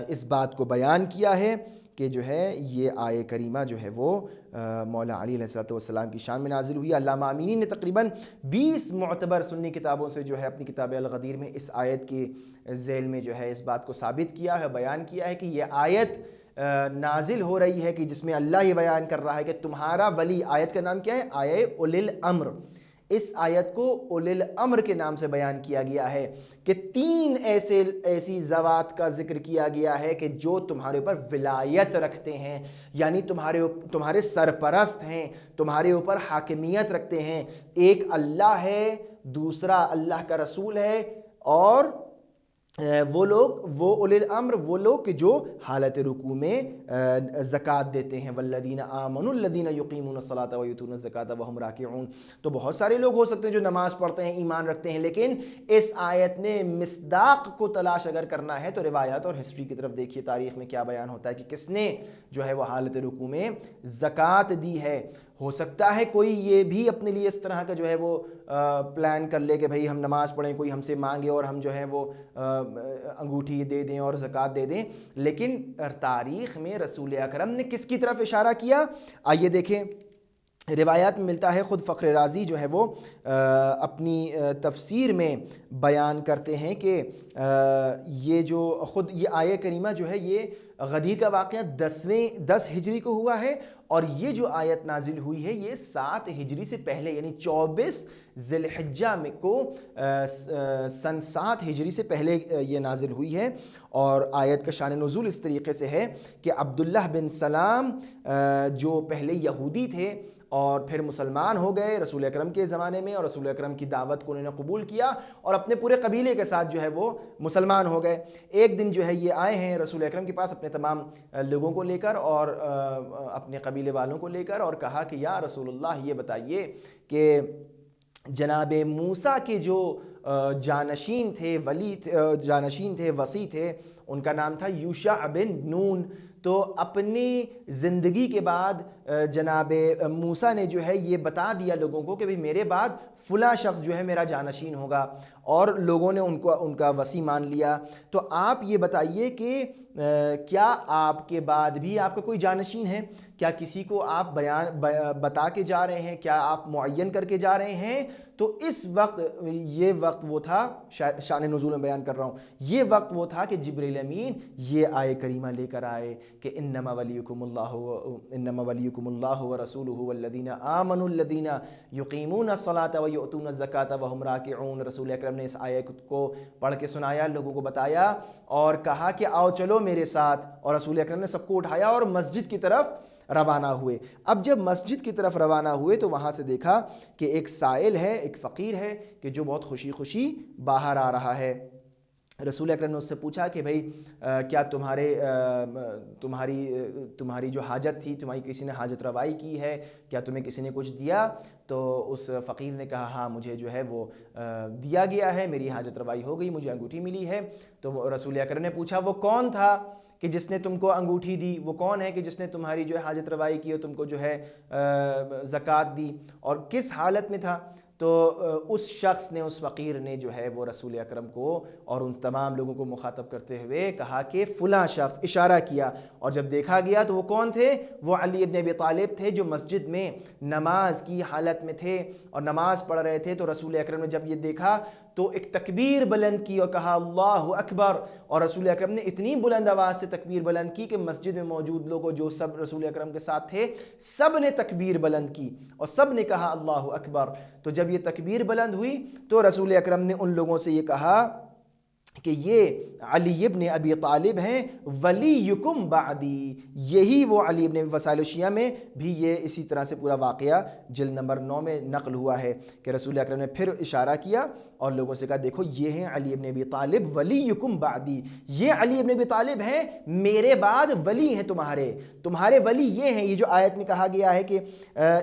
A: اس بات کو بیان کیا ہے کہ جو ہے یہ آیہ کریمہ جو ہے وہ مولا علی علیہ السلام کی شان میں نازل ہوئی۔ علامہ امینی نے تقریباً 20 معتبر سنی کتابوں سے جو ہے اپنی کتاب الغدیر میں اس آیت کے ذیل میں جو ہے اس بات کو ثابت کیا ہے، بیان کیا ہے کہ یہ آیت نازل ہو رہی ہے کہ جس میں اللہ یہ بیان کر رہا ہے کہ تمہارا ولی، آیت کا نام کیا ہے؟ آیہ اولی الامر۔ اس آیت کو اولی الامر کے نام سے بیان کیا گیا ہے کہ 3 ایسی ذوات کا ذکر کیا گیا ہے کہ جو تمہارے اوپر ولایت رکھتے ہیں، یعنی تمہارے سرپرست ہیں، تمہارے اوپر حاکمیت رکھتے ہیں۔ ایک اللہ ہے، دوسرا اللہ کا رسول ہے، اور وہ اولی الامر، وہ لوگ کہ جو حالت رکوع میں زکوٰۃ دیتے ہیں، والذین آمنوا الذین یقیمون الصلاۃ ویؤتون الزکاۃ وہم راکعون۔ تو بہت سارے لوگ ہو سکتے ہیں جو نماز پڑھتے ہیں، ایمان رکھتے ہیں، لیکن اس آیت میں مصداق کو تلاش اگر کرنا ہے تو روایات اور ہسٹری کی طرف دیکھیے، تاریخ میں کیا بیان ہوتا ہے کہ کس نے جو ہے وہ حالت رکوع میں زکوٰۃ دی ہے۔ ہو سکتا ہے کوئی یہ بھی اپنے لیے اس طرح کا جو ہے وہ پلان کر لے کہ بھئی ہم نماز پڑھیں، کوئی ہم سے مانگے اور ہم جو ہے وہ انگوٹھی دے دیں اور زکوٰۃ دے دیں، لیکن تاریخ میں رسول اکرم نے کس کی طرف اشارہ کیا؟ آئیے دیکھیں، روایات میں ملتا ہے، خود فخر رازی جو ہے وہ اپنی تفسیر میں بیان کرتے ہیں کہ یہ آیہ کریمہ جو ہے یہ غدیر کا واقعہ 10 ہجری کو ہوا ہے، اور یہ جو آیت نازل ہوئی ہے یہ 7 ہجری سے پہلے، یعنی 24 ذی الحجہ میں کو سن 7 ہجری سے پہلے یہ نازل ہوئی ہے۔ اور آیت کا شان نزول اس طریقے سے ہے کہ عبداللہ بن سلام جو پہلے یہودی تھے اور پھر مسلمان ہو گئے رسول اکرم کے زمانے میں، اور رسول اکرم کی دعوت کو انہوں نے قبول کیا اور اپنے پورے قبیلے کے ساتھ جو ہے وہ مسلمان ہو گئے۔ ایک دن جو ہے یہ آئے ہیں رسول اکرم کے پاس اپنے تمام لوگوں کو لے کر اور اپنے قبیلے والوں کو لے کر، اور کہا کہ یا رسول اللہ یہ بتائیے کہ جناب موسیٰ کے جو جانشین تھے، جانشین تھے، وصی تھے، ان کا نام تھا یوشع بن نون۔ تو اپنی زندگی کے بعد جناب موسیٰ نے جو ہے یہ بتا دیا لوگوں کو کہ بھئی میرے بعد فلاں شخص جو ہے میرا جانشین ہوگا، اور لوگوں نے ان کا وصی مان لیا۔ تو آپ یہ بتائیے کہ کیا آپ کے بعد بھی آپ کا کوئی جانشین ہے؟ کیا کسی کو آپ بتا کے جا رہے ہیں؟ کیا آپ معین کر کے جا رہے ہیں؟ تو اس وقت یہ وقت وہ تھا، شان نزول میں بیان کر رہا ہوں، یہ وقت وہ تھا کہ جبریل امین یہ آیے کریمہ لے کر آئے کہ انما ولیکم اللہ ورسولہ والذین آمنوا الذین یقیمون الصلاۃ ویؤتون الزکاۃ وہم راکعون۔ رسول اکرم نے اس آیے کو پڑھ کے سنایا، لوگوں کو بتایا اور کہا کہ آؤ چلو میرے ساتھ، اور رسول اکرم نے سب کو اٹھایا اور مسجد کی طرف روانہ ہوئے۔ اب جب مسجد کی طرف روانہ ہوئے تو وہاں سے دیکھا کہ ایک سائل ہے، ایک فقیر ہے کہ جو بہت خوشی خوشی باہر آ رہا ہے۔ رسول اکرم نے اس سے پوچھا کہ بھئی کیا تمہاری جو حاجت تھی، تمہاری کسی نے حاجت روائی کی ہے؟ کیا تمہیں کسی نے کچھ دیا؟ تو اس فقیر نے کہا ہاں مجھے جو ہے وہ دیا گیا ہے، میری حاجت روائی ہو گئی، مجھے انگوٹھی ملی ہے۔ تو رسول اکرم نے پوچھا وہ کون تھا کہ جس نے تم کو انگوٹھی دی؟ وہ کون ہے کہ جس نے تمہاری جو ہے حاجت روائی کی اور تم کو جو ہے زکوٰۃ دی، اور کس حالت میں تھا؟ تو اس شخص نے، اس فقیر نے جو ہے وہ رسول اکرم کو اور ان تمام لوگوں کو مخاطب کرتے ہوئے کہا کہ فلاں شخص، اشارہ کیا، اور جب دیکھا گیا تو وہ کون تھے؟ وہ علی ابن ابی طالب تھے، جو مسجد میں نماز کی حالت میں تھے اور نماز پڑھ رہے تھے۔ تو رسول اکرم نے جب یہ دیکھا تو ایک تکبیر بلند کی اور کہا اللہ اکبر، اور رسول اکرم نے اتنی بلند آواز سے تکبیر بلند کی کہ مسجد میں موجود لوگوں جو سب رسول اکرم کے ساتھ تھے سب نے تکبیر بلند کی اور سب نے کہا اللہ اکبر۔ تو جب یہ تکبیر بلند ہوئی تو رسول اکرم نے ان لوگوں سے یہ کہا کہ یہ علی ابن ابی طالب ہیں، ولیکم بعدی۔ یہی وہ علی ابن وسائل الشیعہ میں بھی یہ اسی طرح سے پورا واقعہ جلد نمبر 9 میں نقل ہوا ہے کہ رسول اکرم نے پھر اشارہ کیا اور لوگوں سے کہا دیکھو یہ ہیں علی ابن ابی طالب، ولیکم بعدی، یہ علی ابن ابی طالب ہیں، میرے بعد ولی ہیں تمہارے ولی یہ ہیں۔ یہ جو آیت میں کہا گیا ہے کہ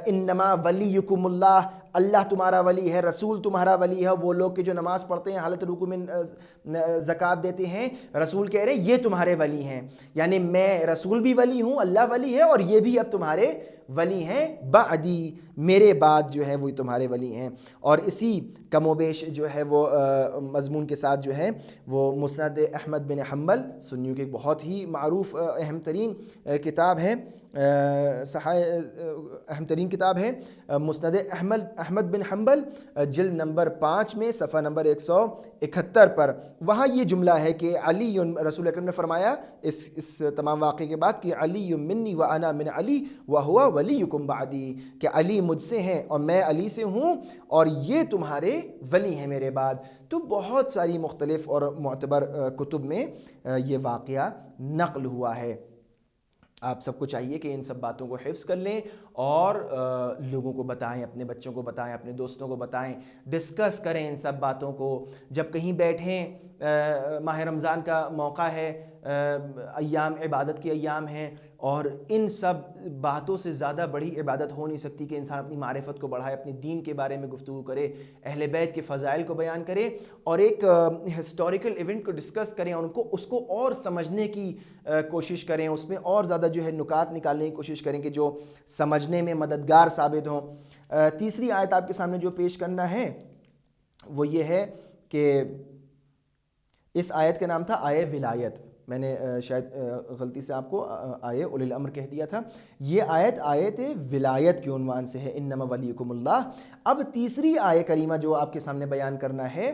A: انما ولیکم اللہ، اللہ تمہارا ولی ہے، رسول تمہارا ولی ہے، وہ لوگ کہ جو نماز پڑھتے ہیں حالت رکوع میں زکوٰۃ دیتے ہیں، رسول کہہ رہے ہیں یہ تمہارے ولی ہیں، یعنی میں رسول بھی ولی ہوں، اللہ ولی ہے، اور یہ بھی اب تمہارے ولی ہیں، بعدی، میرے بعد جو ہے وہ تمہارے ولی ہیں۔ اور اسی کم و بیش جو ہے وہ مضمون کے ساتھ جو ہے وہ مسند احمد بن حنبل، سنیوں کی ایک بہت ہی معروف اہم ترین کتاب ہے، اہم ترین کتاب ہے مسند احمد بن حنبل، جلد نمبر 5 میں صفحہ نمبر 171 پر، وہاں یہ جملہ ہے کہ علی، رسول اکرم نے فرمایا اس تمام واقعے کے بعد کہ علی منی وانا من علی وہو ولیکم بعدی، کہ علی مجھ سے ہیں اور میں علی سے ہوں اور یہ تمہارے ولی ہیں میرے بعد۔ تو بہت ساری مختلف اور معتبر کتب میں یہ واقعہ نقل ہوا ہے۔ آپ سب کو چاہیے کہ ان سب باتوں کو حفظ کر لیں اور لوگوں کو بتائیں، اپنے بچوں کو بتائیں، اپنے دوستوں کو بتائیں، ڈسکس کریں ان سب باتوں کو۔ جب کہیں بیٹھیں، ماہ رمضان کا موقع ہے، ایام عبادت کے ایام ہیں، اور ان سب باتوں سے زیادہ بڑی عبادت ہو نہیں سکتی کہ انسان اپنی معرفت کو بڑھائے، اپنے دین کے بارے میں گفتگو کرے، اہل بیت کے فضائل کو بیان کرے، اور ایک ہسٹوریکل ایونٹ کو ڈسکس کریں اور اس کو اور سمجھنے کی کوشش کریں، اس میں اور زیادہ جو ہے نکات نکالنے کی کوشش کریں کہ جو سمجھنے میں مددگار ثابت ہوں۔ تیسری آیت آپ کے سامنے جو پیش کرنا ہے وہ یہ ہے کہ اس آیت کا نام تھا آیے ولایت، میں نے شاید غلطی سے آپ کو آیے اولی الامر کہہ دیا تھا، یہ آیت ولایت کے عنوان سے ہے، انما ولیکم اللہ۔ اب تیسری آیے کریمہ جو آپ کے سامنے بیان کرنا ہے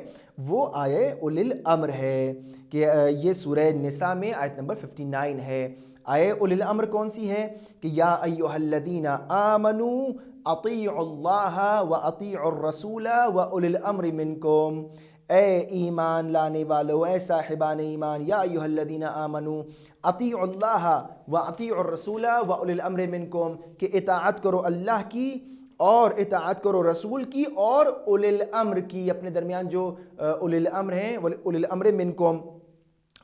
A: وہ آیے اولی الامر ہے، کہ یہ سورہ نساء میں آیت نمبر 59 ہے۔ آیے اولی الامر کون سی ہے؟ کہ یا ایھا الذین آمنوا اطیعوا اللہ واطیعوا الرسول واولی الامر منکم، اے ایمان لانے والو، اے صاحبان ایمان، یا ایھا الذین آمنوا، اطیعوا اللہ واطیعوا الرسول واولی الامر منکم، کہ اطاعت کرو اللہ کی اور اطاعت کرو رسول کی اور اولی الامر کی، اپنے درمیان جو اولی الامر ہیں اولی الامر منکم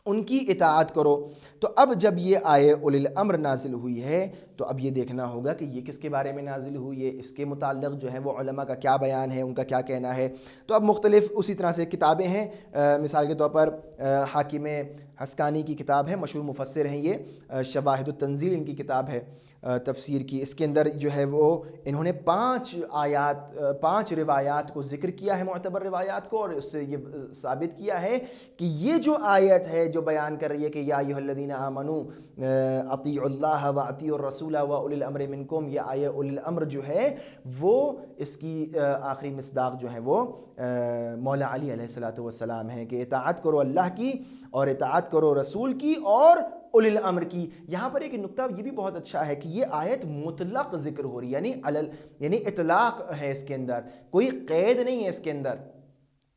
A: ان کی اطاعت کرو۔ تو اب جب یہ آیے اولی الامر نازل ہوئی ہے تو اب یہ دیکھنا ہوگا کہ یہ کس کے بارے میں نازل ہوئی ہے، اس کے متعلق جو ہے وہ علماء کا کیا بیان ہے، ان کا کیا کہنا ہے۔ تو اب مختلف اسی طرح سے کتابیں ہیں، مثال کے طور پر حاکم حسکانی کی کتاب ہے، مشہور مفسر ہیں یہ، شواہد التنزیل ان کی کتاب ہے تفسیر کی، اس کے اندر جو ہے وہ انہوں نے 5 روایات کو ذکر کیا ہے، معتبر روایات کو، اور اس سے یہ ثابت کیا ہے کہ یہ جو آیت ہے جو بیان کر رہی ہے کہ یا ایھا الذین آمنوا اطیعوا اللہ واطیعوا الرسول واولی الامر منکم، یہ آیہ اولی الامر جو ہے وہ اس کی آخری مصداق جو ہے وہ مولا علی علیہ السلام ہے کہ اطاعت کرو اللہ کی اور اطاعت کرو رسول کی اور اولی الامر کی۔ یہاں پر ایک نکتہ یہ بھی بہت اچھا ہے کہ یہ آیت مطلق ذکر ہو رہی ہے، یعنی اطلاق ہے اس کے اندر، کوئی قید نہیں ہے اس کے اندر،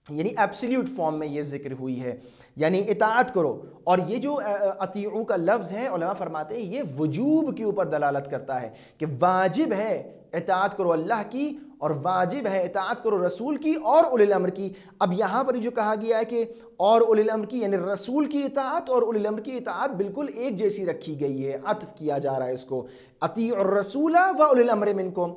A: یعنی ایبسلیوٹ فارم میں یہ ذکر ہوئی ہے، یعنی اطاعت کرو۔ اور یہ جو اطیعوا کا لفظ ہے، علماء فرماتے ہیں یہ وجوب کے اوپر دلالت کرتا ہے کہ واجب ہے اطاعت کرو اللہ کی اور واجب ہے اطاعت کرو رسول کی اور اولی الامر کی۔ اب یہاں پر جو کہا گیا ہے کہ اور اولی الامر کی، یعنی رسول کی اطاعت اور اولی الامر کی اطاعت بالکل ایک جیسی رکھی گئی ہے، عطف کیا جا رہا ہے اس کو، اطیعوا الرسول واولی الامر منکم،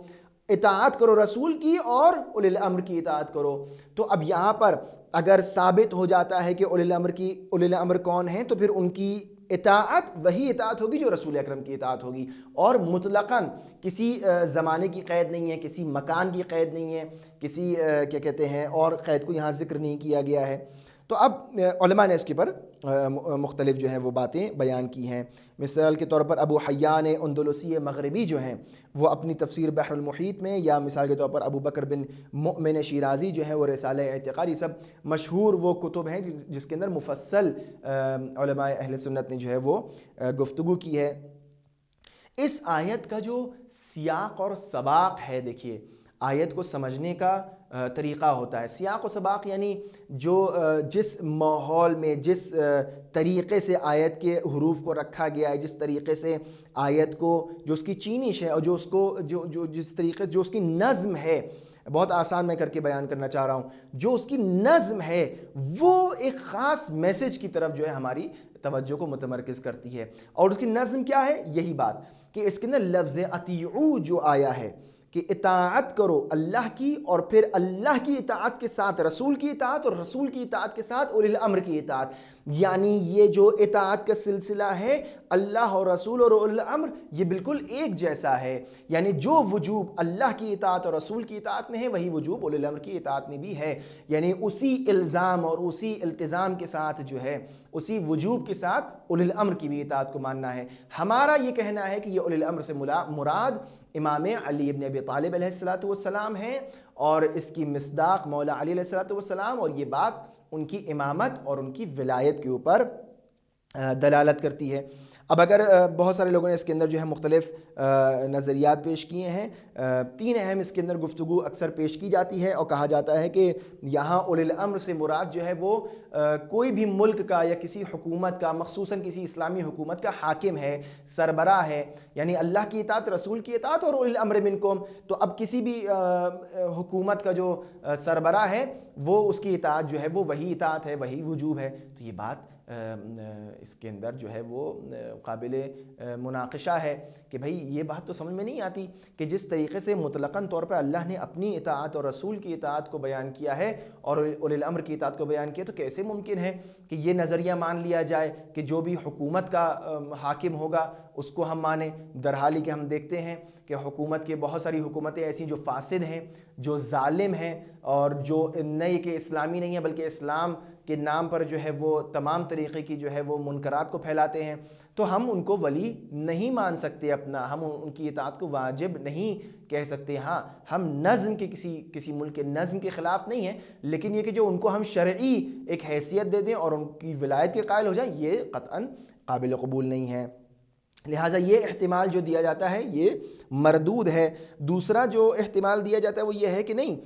A: اطاعت کرو رسول کی اور اولی الامر کی اطاعت کرو۔ تو اب یہاں پر اگر ثابت ہو جاتا ہے کہ اولی الامر کون ہیں تو پھر ان کی اطاعت وہی اطاعت ہوگی جو رسول اکرم کی اطاعت ہوگی، اور مطلقاً کسی زمانے کی قید نہیں ہے، کسی مکان کی قید نہیں ہے، کسی کیا کہتے ہیں اور قید کو یہاں ذکر نہیں کیا گیا ہے۔ تو اب علماء نے اس کے پر مختلف جو ہیں وہ باتیں بیان کی ہیں۔ مثال کے طور پر ابو حیان اندلسی مغربی جو ہیں وہ اپنی تفسیر بحر المحیط میں، یا مثال کے طور پر ابو بکر بن مؤمن شیرازی جو ہیں وہ رسالہ اعتقاد، یہ سب مشہور وہ کتب ہیں جس کے اندر مفصل علماء اہل سنت نے جو ہے وہ گفتگو کی ہے۔ اس آیت کا جو سیاق اور سباق ہے، دیکھیے آیت کو سمجھنے کا طریقہ ہوتا ہے، سیاق و سباق یعنی جو جس ماحول میں جس طریقے سے آیت کے حروف کو رکھا گیا ہے، جس طریقے سے آیت کو جو اس کی چینش ہے اور جو اس کو جس طریقے جو اس کی نظم ہے، بہت آسان میں کر کے بیان کرنا چاہ رہا ہوں، جو اس کی نظم ہے وہ ایک خاص میسج کی طرف جو ہے ہماری توجہ کو متمرکز کرتی ہے۔ اور اس کی نظم کیا ہے؟ یہی بات کہ اس کے اندر لفظ اطیعوا جو آیا ہے کہ اطاعت کرو اللہ کی اور پھر اللہ کی اطاعت کے ساتھ رسول کی اطاعت اور رسول کی اطاعت کے ساتھ اولی الامر کی اطاعت، یعنی یہ جو اطاعت کا سلسلہ ہے اللہ اور رسول اور اولی الامر یہ بالکل ایک جیسا ہے، یعنی جو وجوب اللہ کی اطاعت اور رسول کی اطاعت میں ہے وہی وجوب اولی الامر کی اطاعت میں بھی ہے، یعنی اسی الزام اور اسی التزام کے ساتھ جو ہے اسی وجوب کے ساتھ اولی الامر کی بھی اطاعت کو ماننا ہے۔ ہمارا یہ کہنا ہے کہ یہ اولی الامر سے مراد امام علی ابن ابی طالب علیہ السلام ہیں، اور اس کی مصداق مولا علی علیہ السلام، اور یہ بات ان کی امامت اور ان کی ولایت کے اوپر دلالت کرتی ہے۔ اب اگر بہت سارے لوگوں نے اس کے اندر جو ہے مختلف نظریات پیش کیے ہیں، 3 اہم اس کے اندر گفتگو اکثر پیش کی جاتی ہے، اور کہا جاتا ہے کہ یہاں اولی الامر سے مراد جو ہے وہ کوئی بھی ملک کا یا کسی حکومت کا، مخصوصاً کسی اسلامی حکومت کا حاکم ہے، سربراہ ہے، یعنی اللہ کی اطاعت، رسول کی اطاعت اور اولی الامر منکم۔ تو اب کسی بھی حکومت کا جو سربراہ ہے وہ اس کی اطاعت جو ہے وہ وہی اطاعت ہے، وہی وجوب ہے۔ تو یہ بات اس کے اندر جو ہے وہ قابل مناقشہ ہے کہ بھئی یہ بات تو سمجھ میں نہیں آتی کہ جس طریقے سے مطلقاً طور پر اللہ نے اپنی اطاعت اور رسول کی اطاعت کو بیان کیا ہے اور اولی الامر کی اطاعت کو بیان کیا، تو کیسے ممکن ہے کہ یہ نظریہ مان لیا جائے کہ جو بھی حکومت کا حاکم ہوگا اس کو ہم مانیں، درحالی کہ ہم دیکھتے ہیں کہ حکومت کے بہت ساری حکومتیں ایسی جو فاسد ہیں، جو ظالم ہیں، اور جو نئے کہ اسلامی نہیں ہیں بلکہ اسلام کے نام پر جو ہے وہ تمام طریقے کی جو ہے وہ منکرات کو پھیلاتے ہیں، تو ہم ان کو ولی نہیں مان سکتے اپنا، ہم ان کی اطاعت کو واجب نہیں کہہ سکتے۔ ہاں ہم نظم کے کسی ملک کے نظم کے خلاف نہیں ہیں، لیکن یہ کہ جو ان کو ہم شرعی ایک حیثیت دے دیں اور ان کی ولایت کے قائل ہو جائیں، یہ قطعاً قابل قبول نہیں ہے۔ لہٰذا یہ احتمال جو دیا جاتا ہے یہ مردود ہے۔ دوسرا جو احتمال دیا جاتا ہے وہ یہ ہے کہ نہیں،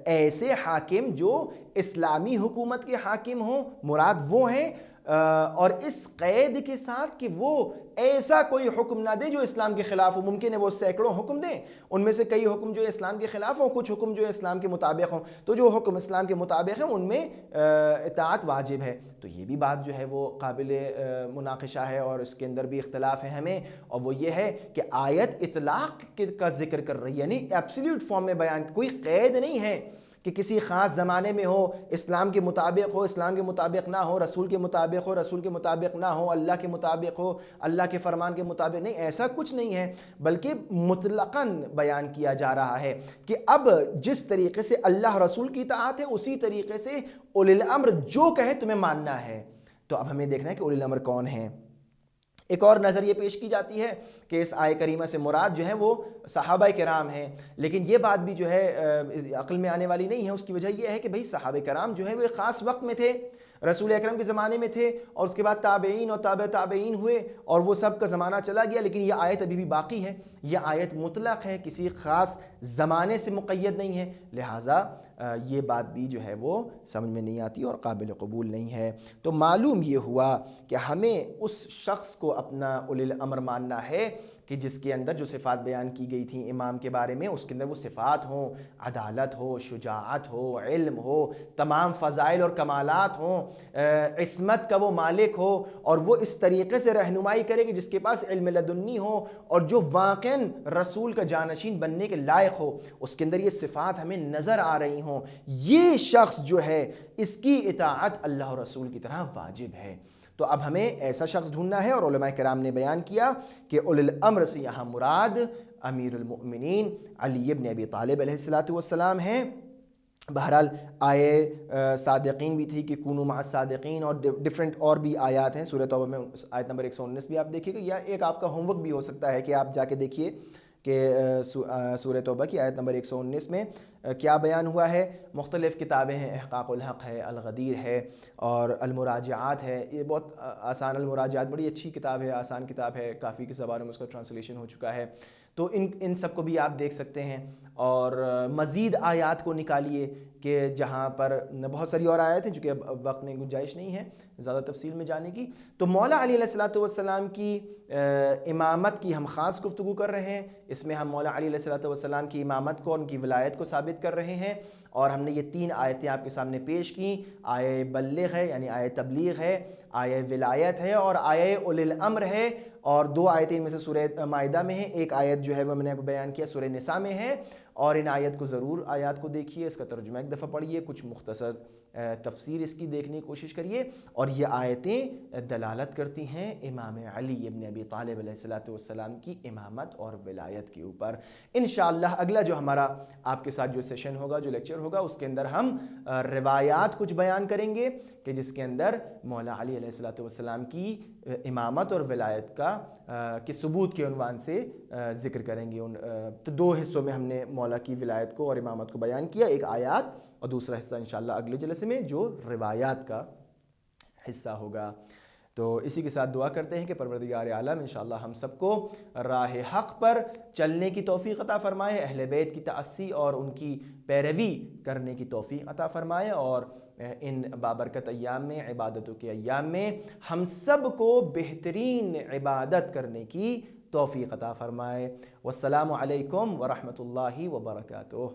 A: ایسے حاکم جو اسلامی حکومت کے حاکم ہوں، مراد وہ ہیں اور اس قید کے ساتھ کہ وہ ایسا کوئی حکم نہ دے جو اسلام کے خلاف ہو. ممکن ہے وہ سینکڑوں حکم دیں، ان میں سے کئی حکم جو اسلام کے خلاف ہوں، کچھ حکم جو اسلام کے مطابق ہوں. تو جو حکم اسلام کے مطابق ہیں ان میں اطاعت واجب ہے. تو یہ بھی بات جو ہے وہ قابل مناقشہ ہے اور اس کے اندر بھی اختلاف ہے ہمیں، اور وہ یہ ہے کہ آیت اطلاق کا ذکر کر رہی ہے، یعنی ایبسلیوٹ فارم میں بیان، کوئی قید نہیں ہے کہ کسی خاص زمانے میں ہو، اسلام کے مطابق ہو، اسلام کے مطابق نہ ہو، رسول کے مطابق ہو، رسول کے مطابق نہ ہو، اللہ کے مطابق ہو، اللہ کے فرمان کے مطابق نہیں. ایسا کچھ نہیں ہے، بلکہ مطلقاً بیان کیا جا رہا ہے کہ اب جس طریقے سے اللہ رسول کی اطاعت ہے اسی طریقے سے اولی الامر جو کہے تمہیں ماننا ہے. تو اب ہمیں دیکھنا ہے کہ اولی الامر کون ہیں. ایک اور نظر یہ پیش کی جاتی ہے کہ اس آیہ کریمہ سے مراد جو ہے وہ صحابہ کرام ہیں، لیکن یہ بات بھی جو ہے عقل میں آنے والی نہیں ہے. اس کی وجہ یہ ہے کہ بھئی صحابہ کرام جو ہے وہ ایک خاص وقت میں تھے، رسول اکرم کے زمانے میں تھے، اور اس کے بعد تابعین اور تابع تابعین ہوئے اور وہ سب کا زمانہ چلا گیا، لیکن یہ آیت ابھی بھی باقی ہے. یہ آیت مطلق ہے، کسی خاص زمانے سے مقید نہیں ہے، لہٰذا یہ بات بھی جو ہے وہ سمجھ میں نہیں آتی اور قابل قبول نہیں ہے. تو معلوم یہ ہوا کہ ہمیں اس شخص کو اپنا اولی الامر ماننا ہے کہ جس کے اندر جو صفات بیان کی گئی تھیں امام کے بارے میں، اس کے اندر وہ صفات ہوں، عدالت ہو، شجاعت ہو، علم ہو، تمام فضائل اور کمالات ہوں، عصمت کا وہ مالک ہو، اور وہ اس طریقے سے رہنمائی کرے کہ جس کے پاس علم لدنی ہو اور جو واقعاً رسول کا جانشین بننے کے لائق ہو، اس کے اندر یہ صفات ہمیں نظر آ رہی ہوں. یہ شخص جو ہے اس کی اطاعت اللہ اور رسول کی طرح واجب ہے. تو اب ہمیں ایسا شخص ڈھونڈنا ہے، اور علماء کرام نے بیان کیا کہ اولی الامر سے یہاں مراد امیر المؤمنین علی ابن ابی طالب علیہ السلام ہیں. بہرحال آیے صادقین بھی تھی کہ کونوا مع الصادقین، اور ڈیفرنٹ اور بھی آیات ہیں. سورہ توبہ میں آیت نمبر 119 بھی آپ دیکھیے گا، یا ایک آپ کا ہوم ورک بھی ہو سکتا ہے کہ آپ جا کے دیکھیے کہ سورہ توبہ کی آیت نمبر 119 میں کیا بیان ہوا ہے. مختلف کتابیں ہیں، احقاق الحق ہے، الغدیر ہے، اور المراجعات ہے. یہ بہت آسان، المراجعات بڑی اچھی کتاب ہے، آسان کتاب ہے، کافی زبانوں میں اس کا ٹرانسلیشن ہو چکا ہے. تو ان سب کو بھی آپ دیکھ سکتے ہیں، اور مزید آیات کو نکالیے کہ جہاں پر بہت ساری اور آیات ہیں جو کہ اب وقت میں گنجائش نہیں ہے زیادہ تفصیل میں جانے کی. تو مولا علی علیہ السلام کی امامت کی ہم خاص گفتگو کر رہے ہیں. اس میں ہم مولا علی علیہ السلام کی امامت کو، ان کی ولایت کو ثابت کر رہے ہیں، اور ہم نے یہ 3 آیتیں آپ کے سامنے پیش کی. آیہ بلغ ہے یعنی آیہ تبلیغ ہے، آیہ ولایت ہے، اور آیہ اولی الامر ہے. اور 2 آیتیں ان میں سے سورہ مائدہ میں ہیں، ایک آیت جو ہے وہ میں نے بیان کیا سورہ نساء میں ہے. اور ان آیت کو ضرور آیات کو دیکھیے، اس کا ترجمہ ایک دفعہ پڑھیے، کچھ مختصر تفسیر اس کی دیکھنے کی کوشش کریے. اور یہ آیتیں دلالت کرتی ہیں امام علی ابن ابی طالب علیہ السلام کی امامت اور ولایت کے اوپر. انشاءاللہ اگلا جو ہمارا آپ کے ساتھ جو سیشن ہوگا، جو لیکچر ہوگا، اس کے اندر ہم روایات کچھ بیان کریں گے کہ جس کے اندر مولا علی علیہ السلام کی امامت اور ولایت کا کے ثبوت کے عنوان سے ذکر کریں گے. تو 2 حصوں میں ہم نے مولا کی ولایت کو اور امامت کو بیان کیا، ایک آیات اور دوسرا حصہ انشاءاللہ اگلے جلسے میں جو روایات کا حصہ ہوگا. تو اسی کے ساتھ دعا کرتے ہیں کہ پروردگار عالم انشاءاللہ ہم سب کو راہ حق پر چلنے کی توفیق عطا فرمائے، اہل بیت کی تأسی اور ان کی پیروی کرنے کی توفیق عطا فرمائے، اور ان بابرکت ایام میں، عبادتوں کے ایام میں ہم سب کو بہترین عبادت کرنے کی توفیق عطا فرمائے. والسلام علیکم ورحمۃ اللہ وبرکاتہ.